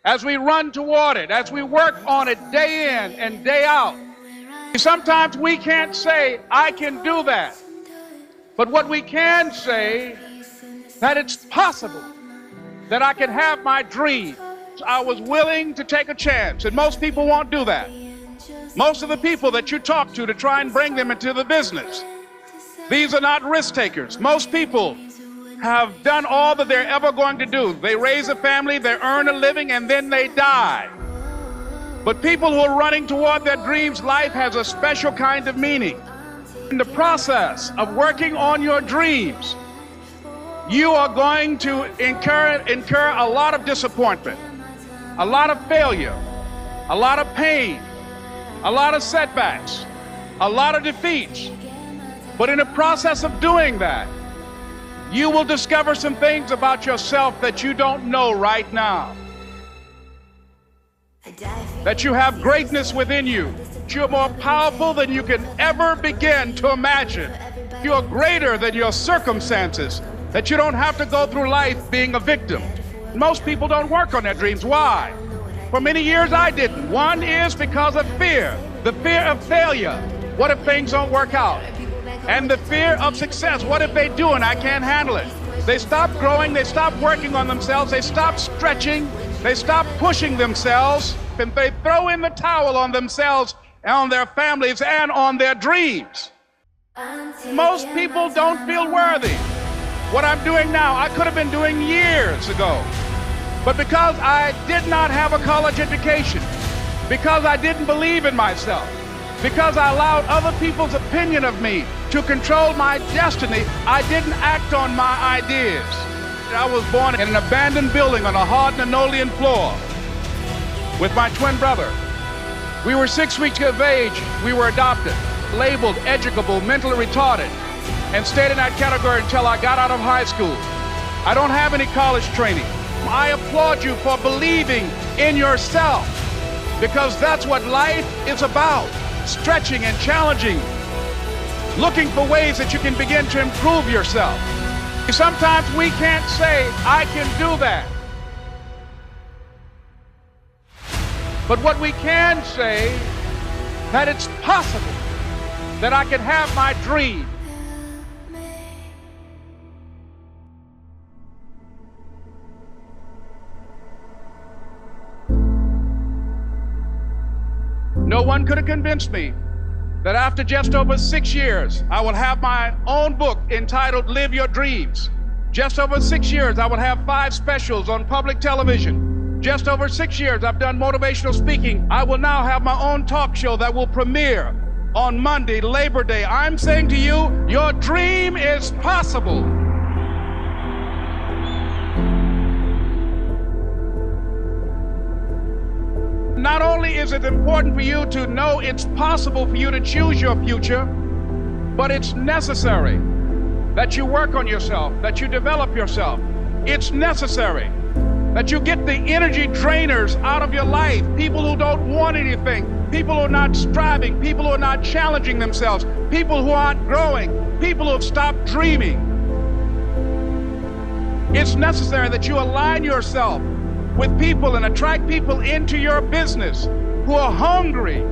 as we run toward it, as we work on it day in and day out. Sometimes we can't say, I can do that. But what we can say, that it's possible that I can have my dream. I was willing to take a chance, and most people won't do that. Most of the people that you talk to try and bring them into the business, these are not risk takers. Most people have done all that they're ever going to do. They raise a family, they earn a living, and then they die. But people who are running toward their dreams, life has a special kind of meaning. In the process of working on your dreams, you are going to incur a lot of disappointment, a lot of failure, a lot of pain, a lot of setbacks, a lot of defeats. But in the process of doing that, you will discover some things about yourself that you don't know right now. That you have greatness within you. That you're more powerful than you can ever begin to imagine. You're greater than your circumstances. That you don't have to go through life being a victim. Most people don't work on their dreams. Why? For many years I didn't. One is because of fear. The fear of failure. What if things don't work out? And the fear of success. What if they do and I can't handle it? They stop growing, they stop working on themselves, they stop stretching, they stop pushing themselves, and they throw in the towel on themselves and on their families and on their dreams. Most people don't feel worthy. What I'm doing now, I could have been doing years ago. But because I did not have a college education, because I didn't believe in myself, because I allowed other people's opinion of me to control my destiny, I didn't act on my ideas. I was born in an abandoned building on a hard linoleum floor with my twin brother. We were 6 weeks of age. We were adopted, labeled educable, mentally retarded, and stayed in that category until I got out of high school. I don't have any college training. I applaud you for believing in yourself, because that's what life is about. Stretching and challenging, looking for ways that you can begin to improve yourself. Sometimes we can't say, I can do that. But what we can say, that it's possible that I can have my dream. No one could have convinced me that after just over 6 years, I will have my own book entitled Live Your Dreams. Just over 6 years, I will have 5 specials on public television. Just over 6 years, I've done motivational speaking. I will now have my own talk show that will premiere on Monday, Labor Day. I'm saying to you, your dream is possible. Not only is it important for you to know it's possible for you to choose your future, but it's necessary that you work on yourself, that you develop yourself. It's necessary that you get the energy drainers out of your life, people who don't want anything, people who are not striving, people who are not challenging themselves, people who aren't growing, people who have stopped dreaming. It's necessary that you align yourself with people and attract people into your business who are hungry,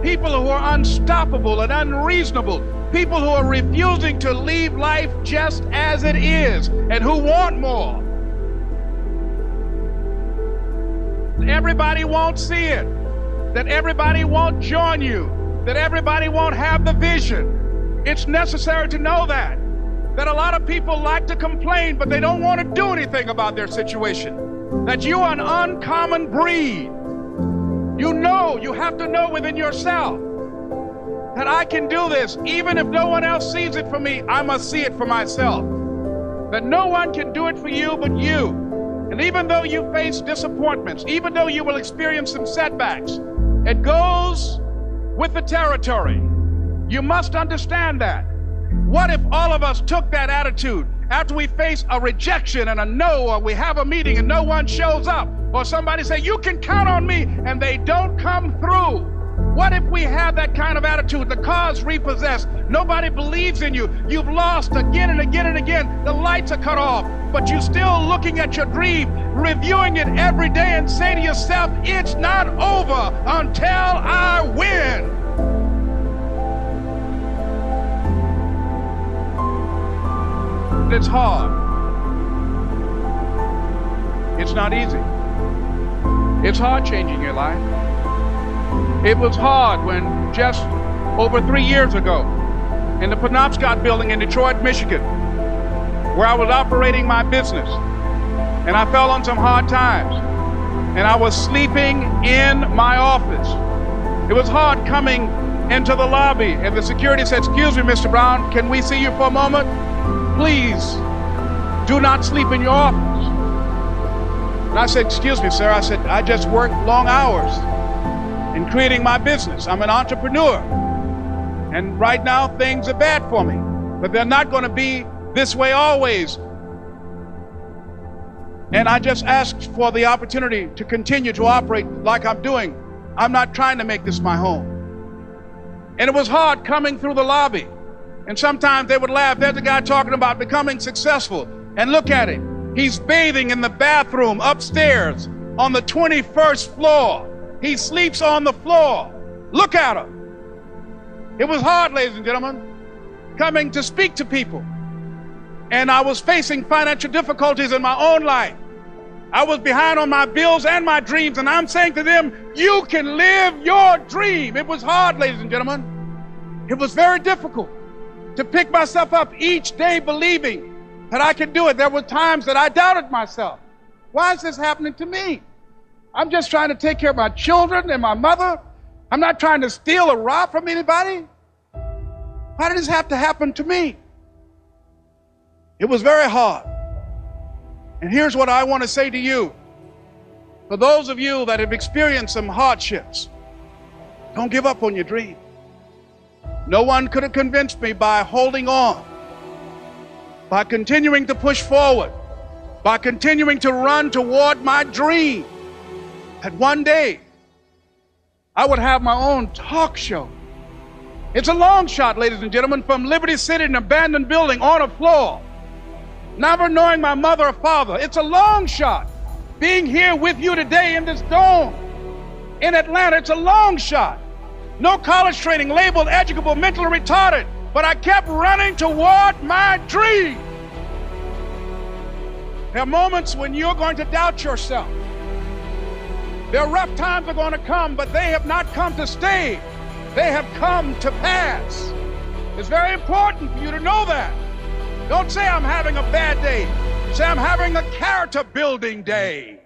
people who are unstoppable and unreasonable, people who are refusing to leave life just as it is and who want more. Everybody won't see it, that everybody won't join you, that everybody won't have the vision. It's necessary to know that a lot of people like to complain, but they don't want to do anything about their situation. That you are an uncommon breed. You have to know within yourself that I can do this. Even if no one else sees it for me, I must see it for myself. That no one can do it for you but you. And even though you face disappointments, even though you will experience some setbacks, it goes with the territory. You must understand that. What if all of us took that attitude after we face a rejection and a no, or we have a meeting and no one shows up, or somebody say, you can count on me, and they don't come through? What if we have that kind of attitude? The car's repossessed. Nobody believes in you. You've lost again and again and again. The lights are cut off, but you're still looking at your dream, reviewing it every day and say to yourself, it's not over until I win. It's hard. It's not easy. It's hard changing your life. It was hard when just over 3 years ago in the Penobscot building in Detroit, Michigan, where I was operating my business, and I fell on some hard times, and I was sleeping in my office. It was hard coming into the lobby, and the security said, "Excuse me, Mr. Brown, can we see you for a moment? Please do not sleep in your office." And I said, "Excuse me, sir." I said, "I just work long hours in creating my business. I'm an entrepreneur. And right now things are bad for me, but they're not going to be this way always. And I just asked for the opportunity to continue to operate like I'm doing. I'm not trying to make this my home." And it was hard coming through the lobby. And sometimes they would laugh. There's a guy talking about becoming successful. And look at it. He's bathing in the bathroom upstairs on the 21st floor. He sleeps on the floor. Look at him. It was hard, ladies and gentlemen, coming to speak to people. And I was facing financial difficulties in my own life. I was behind on my bills and my dreams, and I'm saying to them, you can live your dream. It was hard, ladies and gentlemen. It was very difficult to pick myself up each day believing that I could do it. There were times that I doubted myself. Why is this happening to me? I'm just trying to take care of my children and my mother. I'm not trying to steal or rob from anybody. Why did this have to happen to me? It was very hard. And here's what I want to say to you. For those of you that have experienced some hardships, don't give up on your dream. No one could have convinced me by holding on, by continuing to push forward, by continuing to run toward my dream, that one day I would have my own talk show. It's a long shot, ladies and gentlemen, from Liberty City, an abandoned building on a floor, never knowing my mother or father. It's a long shot. Being here with you today in this dome in Atlanta, it's a long shot. No college training, labeled educable, mentally retarded, but I kept running toward my dream. There are moments when you're going to doubt yourself. There are rough times are going to come, but they have not come to stay. They have come to pass. It's very important for you to know that. Don't say I'm having a bad day. Say I'm having a character building day.